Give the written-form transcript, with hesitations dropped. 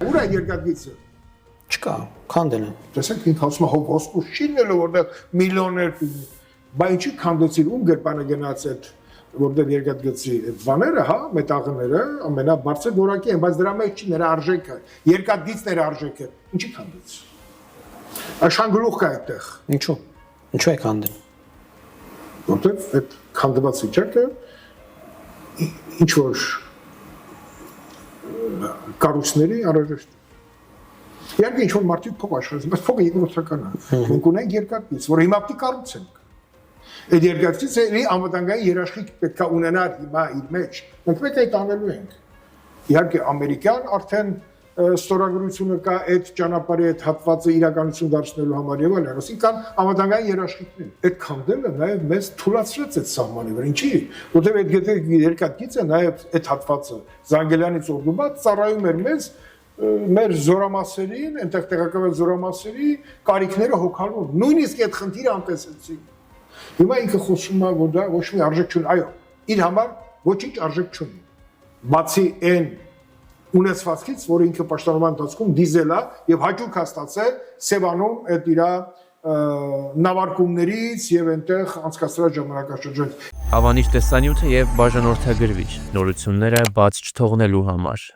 Ուր է երկաթգիծը։ Չկա, քանդել են։ Տեսեք, ինքը ասում է ոսկու շինելու, որտեղ միլիոններ պիտի։ Բայց ինչի քանդեցին, ում գրպանը գնաց այդ որտեղ երկաթգծի այդ բաները, հա, մետաղները ամենաբարձր որակի են, բայց դրա մեջ չի նրա արժեքը, երկաթգիծն էր արժեքը։ Ինչի քանդեց։ Աշանգլուխ կա այդտեղ։ Ինչու է քանդել։ Որտեղ այդ քանդված վիճակը ինչ որ կառույցների անհրաժեշտ։ Իհարկե ինչ որ մարդիկ փող աշխատեն, բայց փողը երկրորդական է։ Մենք ունենք երկաթգիծ, որը հիմա պետք է կառուցենք։ Այդ երկաթգիծը անվտանգային երաշխիք պետք է ունենար հիմա իր մեջ։ Մենք պետք է այդ անելու ենք։ Իհարկե ամերիկյան արդեն ստորագրությունը կա այդ ճանապարհի այդ հատվածը իրականություն դարձնելու համար եւ այլն, այսինքն անվտանգային երաշխիքներ։ Այդ քանդելը նաեւ մեզ թույլատրեց այդ սահմանի վրա։ Ինչի՞, որտեղ այդ երկաթգիծը նաեւ այդ հատվածը Զանգելյանից Օրդուբաց ծառայում էր մեր զորամասերին, այնտեղ տեղակայված զորամասերի կարիքները հոգալու։ Նույնիսկ այդ խնդիրը անտեսեցին։ Հիմա ինքը խոսում է, որ դա ոչ մի արժեք չունի։ Այո, իր համար ոչինչ արժեք չունի։ Բացի այն ունեցվածքից, որը ինքը պաշտպանության ընթացքում դիզել է եւ հաջող հաստացել Սևանում այդ իր նավարկումներից եւ այնտեղ անցկացրած ժամանակաշրջանից։ Հավանիր տեսանյութը եւ բաժանորդագրվիչ նորությունները բաց չթողնելու համար։